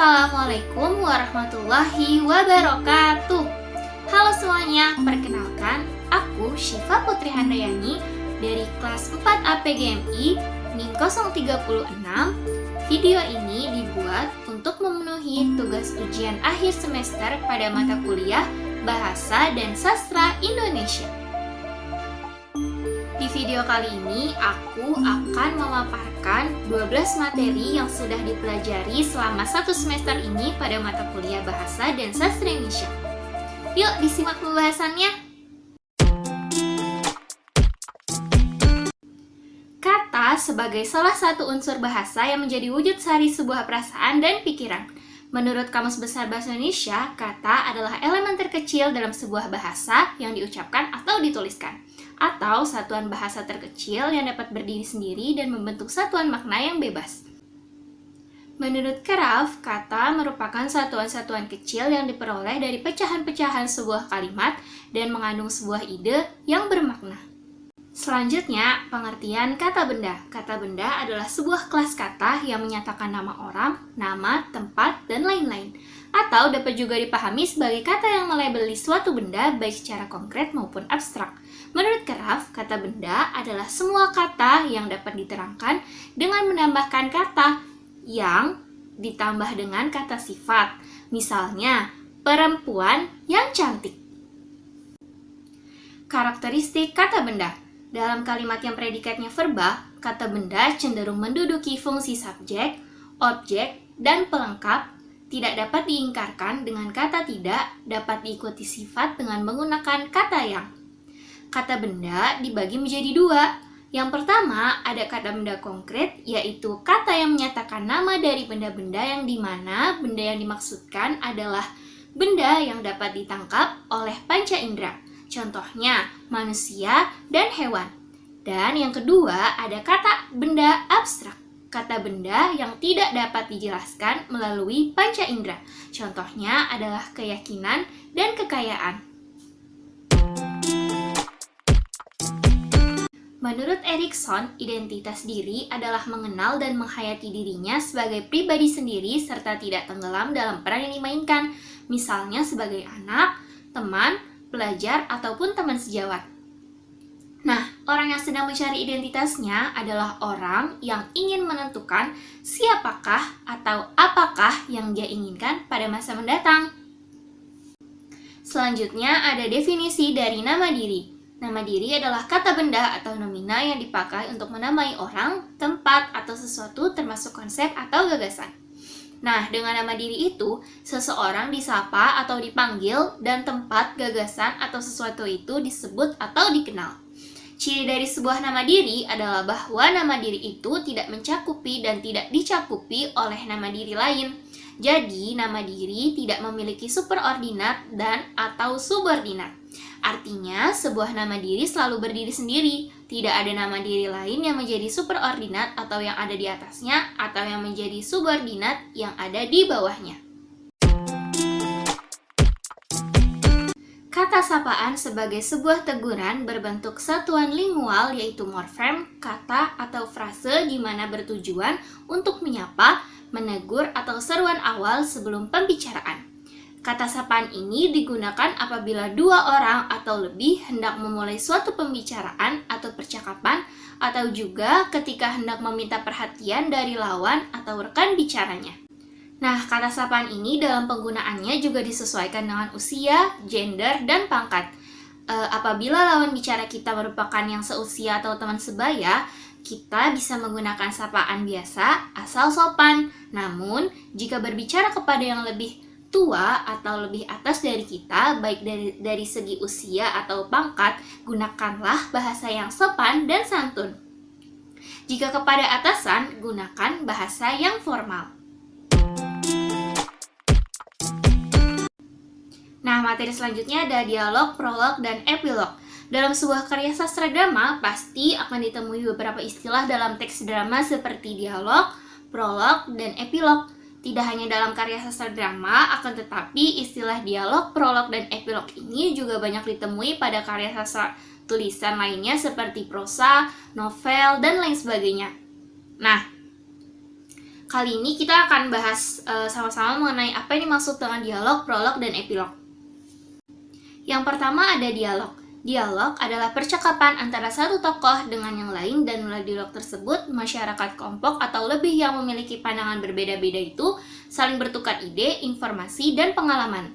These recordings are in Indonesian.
Assalamualaikum warahmatullahi wabarakatuh. Halo semuanya, perkenalkan aku Syifa Putri Handayani dari kelas 4 APGMI NIM 036. Video ini dibuat untuk memenuhi tugas ujian akhir semester pada mata kuliah Bahasa dan Sastra Indonesia. Di video kali ini, aku akan memaparkan 12 materi yang sudah dipelajari selama satu semester ini pada mata kuliah Bahasa dan Sastra Indonesia. Yuk, disimak pembahasannya. Kata sebagai salah satu unsur bahasa yang menjadi wujud sari sebuah perasaan dan pikiran. Menurut Kamus Besar Bahasa Indonesia, kata adalah elemen terkecil dalam sebuah bahasa yang diucapkan atau dituliskan, atau satuan bahasa terkecil yang dapat berdiri sendiri dan membentuk satuan makna yang bebas. Menurut Kraft, kata merupakan satuan-satuan kecil yang diperoleh dari pecahan-pecahan sebuah kalimat dan mengandung sebuah ide yang bermakna. Selanjutnya, pengertian kata benda. Kata benda adalah sebuah kelas kata yang menyatakan nama orang, nama, tempat, dan lain-lain. Atau dapat juga dipahami sebagai kata yang melabeli suatu benda baik secara konkret maupun abstrak. Menurut Kraft, kata benda adalah semua kata yang dapat diterangkan dengan menambahkan kata yang ditambah dengan kata sifat. Misalnya, perempuan yang cantik. Karakteristik kata benda. Dalam kalimat yang predikatnya verba, kata benda cenderung menduduki fungsi subjek, objek, dan pelengkap, tidak dapat diingkarkan dengan kata tidak, dapat diikuti sifat dengan menggunakan kata yang. Kata benda dibagi menjadi dua. Yang pertama, ada kata benda konkret, yaitu kata yang menyatakan nama dari benda-benda yang dimana benda yang dimaksudkan adalah benda yang dapat ditangkap oleh panca indera. Contohnya, manusia dan hewan. Dan yang kedua, ada kata benda abstrak. Kata benda yang tidak dapat dijelaskan melalui panca indera. Contohnya adalah keyakinan dan kekayaan. Menurut Erikson, identitas diri adalah mengenal dan menghayati dirinya sebagai pribadi sendiri serta tidak tenggelam dalam peran yang dimainkan, misalnya sebagai anak, teman, pelajar, ataupun teman sejawat. Nah, orang yang sedang mencari identitasnya adalah orang yang ingin menentukan siapakah atau apakah yang dia inginkan pada masa mendatang. Selanjutnya ada definisi dari nama diri. Nama diri adalah kata benda atau nomina yang dipakai untuk menamai orang, tempat, atau sesuatu termasuk konsep atau gagasan. Nah, dengan nama diri itu, seseorang disapa atau dipanggil dan tempat, gagasan, atau sesuatu itu disebut atau dikenal. Ciri dari sebuah nama diri adalah bahwa nama diri itu tidak mencakupi dan tidak dicakupi oleh nama diri lain. Jadi, nama diri tidak memiliki superordinat dan atau subordinat. Artinya, sebuah nama diri selalu berdiri sendiri. Tidak ada nama diri lain yang menjadi superordinat atau yang ada di atasnya, atau yang menjadi subordinat yang ada di bawahnya. Kata sapaan sebagai sebuah teguran berbentuk satuan lingual yaitu morfem, kata atau frase di mana bertujuan untuk menyapa, menegur atau seruan awal sebelum pembicaraan. Kata sapaan ini digunakan apabila dua orang atau lebih hendak memulai suatu pembicaraan atau percakapan, atau juga ketika hendak meminta perhatian dari lawan atau rekan bicaranya. Nah, kata sapaan ini dalam penggunaannya juga disesuaikan dengan usia, gender, dan pangkat. Apabila lawan bicara kita merupakan yang seusia atau teman sebaya, kita bisa menggunakan sapaan biasa asal sopan. Namun, jika berbicara kepada yang lebih tua atau lebih atas dari kita, baik dari segi usia atau pangkat, gunakanlah bahasa yang sopan dan santun. Jika kepada atasan, gunakan bahasa yang formal. Nah, materi selanjutnya ada dialog, prolog, dan epilog. Dalam sebuah karya sastra drama, pasti akan ditemui beberapa istilah dalam teks drama seperti dialog, prolog, dan epilog. Tidak hanya dalam karya sastra drama, akan tetapi istilah dialog, prolog, dan epilog ini juga banyak ditemui pada karya sastra tulisan lainnya seperti prosa, novel, dan lain sebagainya. Nah, Kali ini kita akan bahas sama-sama mengenai apa yang dimaksud dengan dialog, prolog, dan epilog. Yang pertama ada dialog. Dialog adalah percakapan antara satu tokoh dengan yang lain, dan melalui dialog tersebut, masyarakat kelompok atau lebih yang memiliki pandangan berbeda-beda itu saling bertukar ide, informasi, dan pengalaman.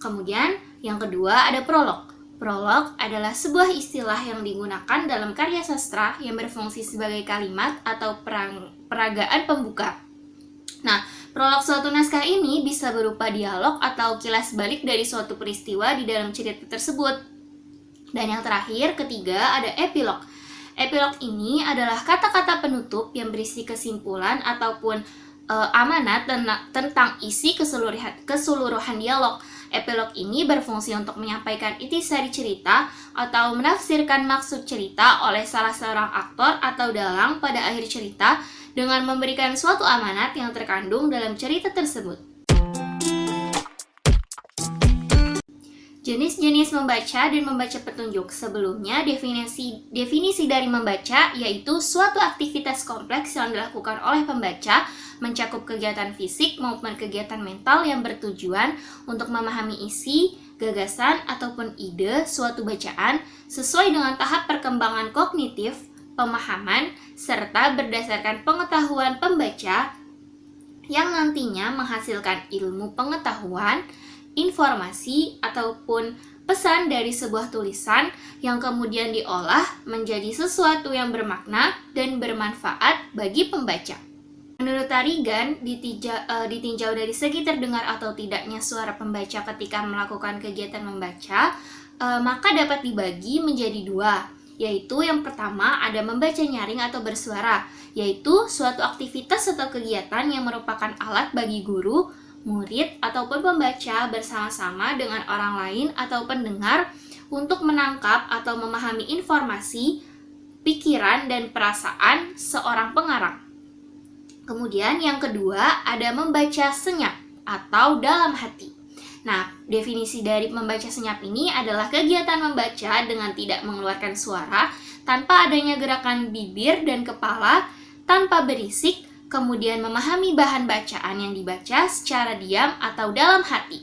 Kemudian, yang kedua ada prolog. Prolog adalah sebuah istilah yang digunakan dalam karya sastra yang berfungsi sebagai kalimat atau peragaan pembuka. Nah, prolog suatu naskah ini bisa berupa dialog atau kilas balik dari suatu peristiwa di dalam cerita tersebut. Dan yang terakhir, ketiga, ada epilog. Epilog ini adalah kata-kata penutup yang berisi kesimpulan ataupun amanat tentang isi keseluruhan dialog. Epilog ini berfungsi untuk menyampaikan intisari cerita atau menafsirkan maksud cerita oleh salah seorang aktor atau dalang pada akhir cerita dengan memberikan suatu amanat yang terkandung dalam cerita tersebut. Jenis-jenis membaca dan membaca petunjuk. Sebelumnya, definisi dari membaca yaitu suatu aktivitas kompleks yang dilakukan oleh pembaca, mencakup kegiatan fisik maupun kegiatan mental yang bertujuan untuk memahami isi, gagasan, ataupun ide suatu bacaan sesuai dengan tahap perkembangan kognitif, pemahaman, serta berdasarkan pengetahuan pembaca yang nantinya menghasilkan ilmu pengetahuan, informasi, ataupun pesan dari sebuah tulisan yang kemudian diolah menjadi sesuatu yang bermakna dan bermanfaat bagi pembaca. Menurut Tarigan, ditinjau dari segi terdengar atau tidaknya suara pembaca ketika melakukan kegiatan membaca, maka dapat dibagi menjadi dua, yaitu yang pertama ada membaca nyaring atau bersuara, yaitu suatu aktivitas atau kegiatan yang merupakan alat bagi guru, murid, ataupun pembaca bersama-sama dengan orang lain atau pendengar untuk menangkap atau memahami informasi, pikiran, dan perasaan seorang pengarang. Kemudian yang kedua ada membaca senyap atau dalam hati. Nah, definisi dari membaca senyap ini adalah kegiatan membaca dengan tidak mengeluarkan suara, tanpa adanya gerakan bibir dan kepala, tanpa berisik, kemudian memahami bahan bacaan yang dibaca secara diam atau dalam hati.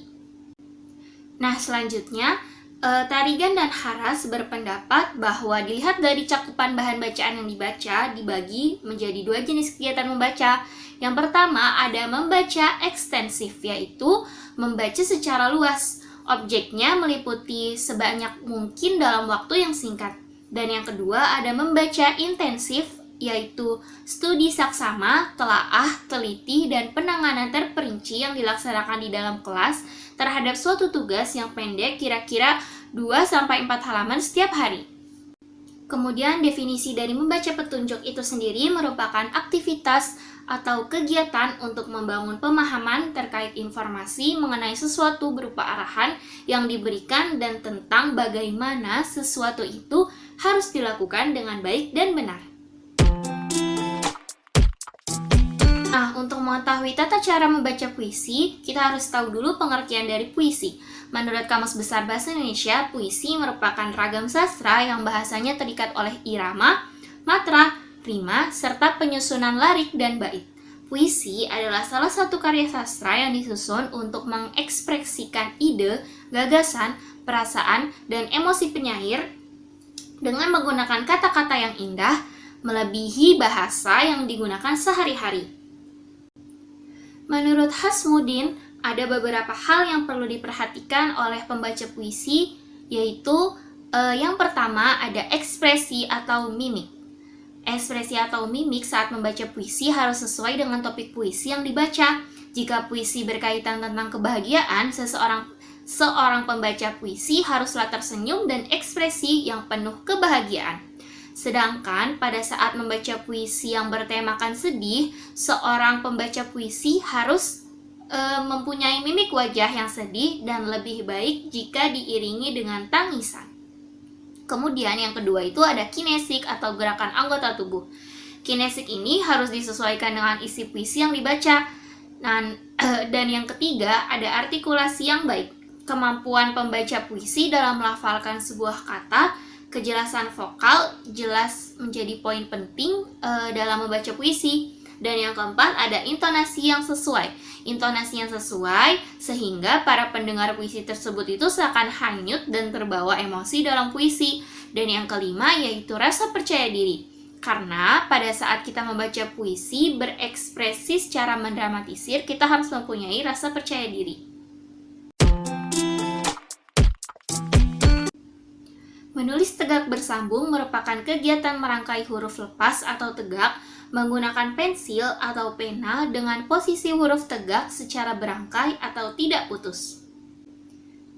Nah, selanjutnya, Tarigan dan Haras berpendapat bahwa dilihat dari cakupan bahan bacaan yang dibaca, dibagi menjadi dua jenis kegiatan membaca. Yang pertama ada membaca ekstensif, yaitu membaca secara luas. Objeknya meliputi sebanyak mungkin dalam waktu yang singkat. Dan yang kedua ada membaca intensif, yaitu studi saksama, telaah, teliti, dan penanganan terperinci yang dilaksanakan di dalam kelas terhadap suatu tugas yang pendek kira-kira 2-4 halaman setiap hari. Kemudian definisi dari membaca petunjuk itu sendiri merupakan aktivitas atau kegiatan untuk membangun pemahaman terkait informasi mengenai sesuatu berupa arahan yang diberikan dan tentang bagaimana sesuatu itu harus dilakukan dengan baik dan benar. Nah, untuk mengetahui tata cara membaca puisi, kita harus tahu dulu pengertian dari puisi. Menurut Kamus Besar Bahasa Indonesia, puisi merupakan ragam sastra yang bahasanya terikat oleh irama, matra, rima, serta penyusunan larik dan bait. Puisi adalah salah satu karya sastra yang disusun untuk mengekspresikan ide, gagasan, perasaan, dan emosi penyair dengan menggunakan kata-kata yang indah, melebihi bahasa yang digunakan sehari-hari. Menurut Hasmudin, ada beberapa hal yang perlu diperhatikan oleh pembaca puisi, yaitu yang pertama ada ekspresi atau mimik. Ekspresi atau mimik saat membaca puisi harus sesuai dengan topik puisi yang dibaca. Jika puisi berkaitan tentang kebahagiaan, seorang pembaca puisi haruslah tersenyum dan ekspresi yang penuh kebahagiaan. Sedangkan pada saat membaca puisi yang bertemakan sedih, seorang pembaca puisi harus mempunyai mimik wajah yang sedih dan lebih baik jika diiringi dengan tangisan. Kemudian yang kedua itu ada kinesik atau gerakan anggota tubuh. Kinesik ini harus disesuaikan dengan isi puisi yang dibaca. Dan yang ketiga ada artikulasi yang baik. Kemampuan pembaca puisi dalam melafalkan sebuah kata, kejelasan vokal jelas menjadi poin penting dalam membaca puisi. Dan yang keempat ada intonasi yang sesuai. Intonasi yang sesuai sehingga para pendengar puisi tersebut itu seakan hanyut dan terbawa emosi dalam puisi. Dan yang kelima yaitu rasa percaya diri. Karena pada saat kita membaca puisi berekspresi secara mendramatisir, kita harus mempunyai rasa percaya diri. Menulis tegak bersambung merupakan kegiatan merangkai huruf lepas atau tegak menggunakan pensil atau pena dengan posisi huruf tegak secara berangkai atau tidak putus.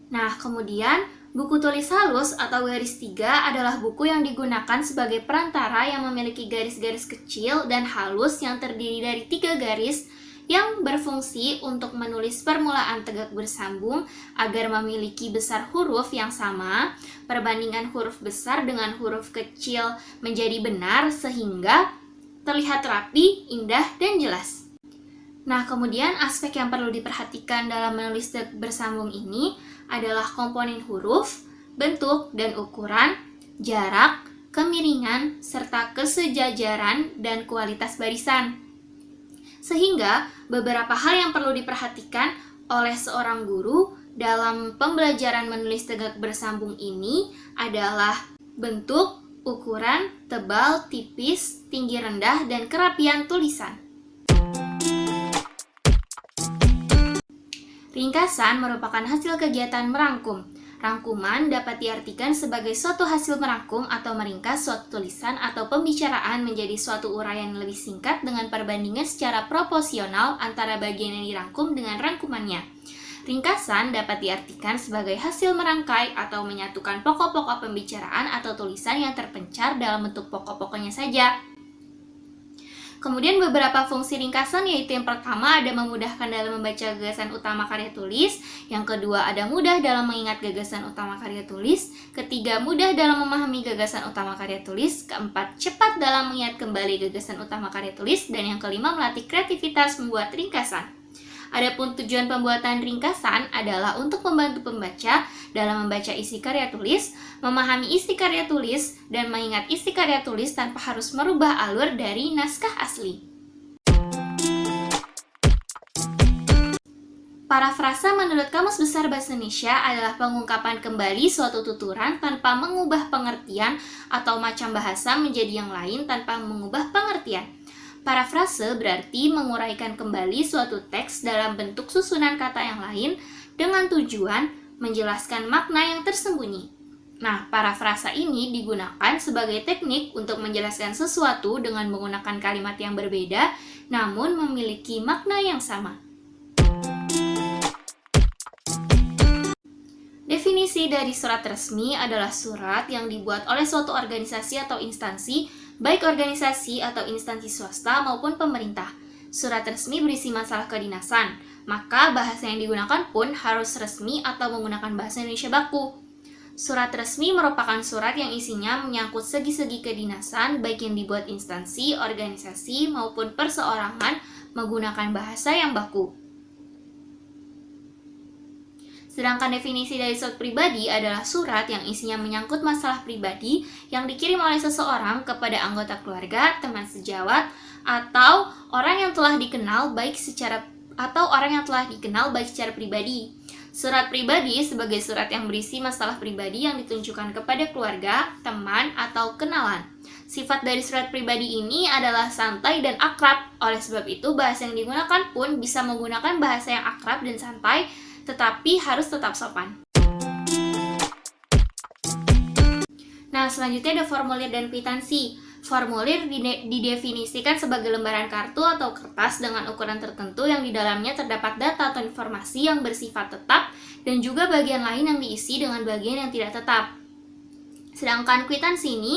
Nah, kemudian buku tulis halus atau garis tiga adalah buku yang digunakan sebagai perantara yang memiliki garis-garis kecil dan halus yang terdiri dari 3 garis yang berfungsi untuk menulis permulaan tegak bersambung agar memiliki besar huruf yang sama, perbandingan huruf besar dengan huruf kecil menjadi benar sehingga terlihat rapi, indah, dan jelas. Nah, kemudian aspek yang perlu diperhatikan dalam menulis tegak bersambung ini adalah komponen huruf, bentuk dan ukuran, jarak, kemiringan, serta kesejajaran dan kualitas barisan. Sehingga beberapa hal yang perlu diperhatikan oleh seorang guru dalam pembelajaran menulis tegak bersambung ini adalah bentuk, ukuran, tebal, tipis, tinggi rendah, dan kerapian tulisan. Ringkasan merupakan hasil kegiatan merangkum. Rangkuman dapat diartikan sebagai suatu hasil merangkum atau meringkas suatu tulisan atau pembicaraan menjadi suatu uraian lebih singkat dengan perbandingan secara proporsional antara bagian yang dirangkum dengan rangkumannya. Ringkasan dapat diartikan sebagai hasil merangkai atau menyatukan pokok-pokok pembicaraan atau tulisan yang terpencar dalam bentuk pokok-pokoknya saja. Kemudian beberapa fungsi ringkasan yaitu yang pertama ada memudahkan dalam membaca gagasan utama karya tulis, yang kedua ada mudah dalam mengingat gagasan utama karya tulis, ketiga mudah dalam memahami gagasan utama karya tulis, keempat cepat dalam mengingat kembali gagasan utama karya tulis, dan yang kelima melatih kreativitas membuat ringkasan. Adapun tujuan pembuatan ringkasan adalah untuk membantu pembaca dalam membaca isi karya tulis, memahami isi karya tulis, dan mengingat isi karya tulis tanpa harus merubah alur dari naskah asli. Parafrasa menurut Kamus Besar Bahasa Indonesia adalah pengungkapan kembali suatu tuturan tanpa mengubah pengertian atau macam bahasa menjadi yang lain tanpa mengubah pengertian. Parafrase berarti menguraikan kembali suatu teks dalam bentuk susunan kata yang lain dengan tujuan menjelaskan makna yang tersembunyi. Nah, parafrasa ini digunakan sebagai teknik untuk menjelaskan sesuatu dengan menggunakan kalimat yang berbeda namun memiliki makna yang sama. Definisi dari surat resmi adalah surat yang dibuat oleh suatu organisasi atau instansi, baik organisasi atau instansi swasta maupun pemerintah. Surat resmi berisi masalah kedinasan, maka bahasa yang digunakan pun harus resmi atau menggunakan bahasa Indonesia baku. Surat resmi merupakan surat yang isinya menyangkut segi-segi kedinasan, baik yang dibuat instansi, organisasi, maupun perseorangan menggunakan bahasa yang baku. Sedangkan definisi dari surat pribadi adalah surat yang isinya menyangkut masalah pribadi yang dikirim oleh seseorang kepada anggota keluarga, teman sejawat, atau orang yang telah dikenal baik secara pribadi. Surat pribadi sebagai surat yang berisi masalah pribadi yang ditunjukkan kepada keluarga, teman, atau kenalan. Sifat dari surat pribadi ini adalah santai dan akrab. Oleh sebab itu, bahasa yang digunakan pun bisa menggunakan bahasa yang akrab dan santai, tetapi harus tetap sopan. Nah, selanjutnya ada formulir dan kwitansi. Formulir didefinisikan sebagai lembaran kartu atau kertas dengan ukuran tertentu yang di dalamnya terdapat data atau informasi yang bersifat tetap dan juga bagian lain yang diisi dengan bagian yang tidak tetap. Sedangkan kwitansi ini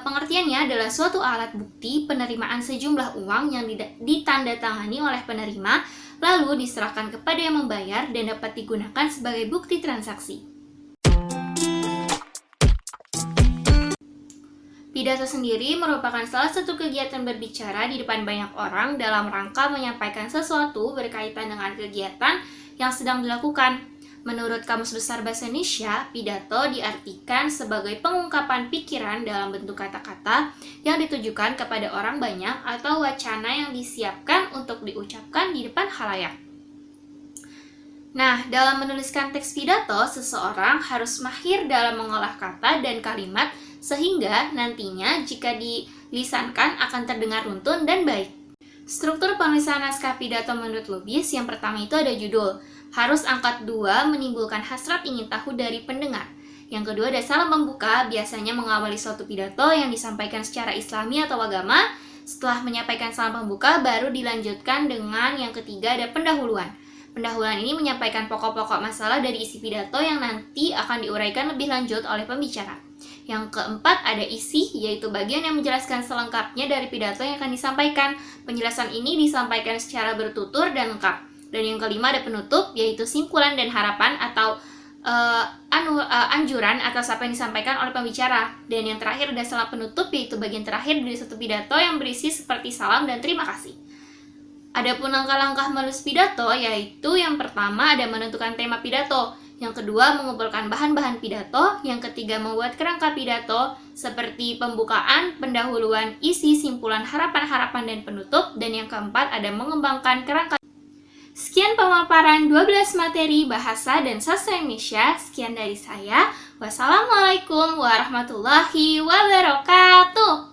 pengertiannya adalah suatu alat bukti penerimaan sejumlah uang yang ditandatangani oleh penerima lalu diserahkan kepada yang membayar dan dapat digunakan sebagai bukti transaksi. Pidato sendiri merupakan salah satu kegiatan berbicara di depan banyak orang dalam rangka menyampaikan sesuatu berkaitan dengan kegiatan yang sedang dilakukan. Menurut Kamus Besar Bahasa Indonesia, pidato diartikan sebagai pengungkapan pikiran dalam bentuk kata-kata yang ditujukan kepada orang banyak atau wacana yang disiapkan untuk diucapkan di depan khalayak. Nah, dalam menuliskan teks pidato, seseorang harus mahir dalam mengolah kata dan kalimat sehingga nantinya jika dilisankan akan terdengar runtun dan baik. Struktur penulisan naskah pidato menurut Lubis yang pertama itu ada judul, harus angkat 2 menimbulkan hasrat ingin tahu dari pendengar. Yang kedua ada salam pembuka, biasanya mengawali suatu pidato yang disampaikan secara islami atau agama. Setelah menyampaikan salam pembuka, baru dilanjutkan dengan yang ketiga ada pendahuluan. Pendahuluan ini menyampaikan pokok-pokok masalah dari isi pidato yang nanti akan diuraikan lebih lanjut oleh pembicara. Yang keempat ada isi, yaitu bagian yang menjelaskan selengkapnya dari pidato yang akan disampaikan. Penjelasan ini disampaikan secara bertutur dan lengkap. Dan yang kelima ada penutup, yaitu simpulan dan harapan atau anjuran atas apa yang disampaikan oleh pembicara. Dan yang terakhir ada salam penutup, yaitu bagian terakhir dari satu pidato yang berisi seperti salam dan terima kasih. Adapun langkah-langkah menulis pidato, yaitu yang pertama ada menentukan tema pidato, yang kedua mengumpulkan bahan-bahan pidato, yang ketiga membuat kerangka pidato seperti pembukaan, pendahuluan, isi, simpulan, harapan-harapan, dan penutup, dan yang keempat ada mengembangkan kerangka. Sekian pemaparan 12 materi bahasa dan sastra Indonesia. Sekian dari saya. Wassalamualaikum warahmatullahi wabarakatuh.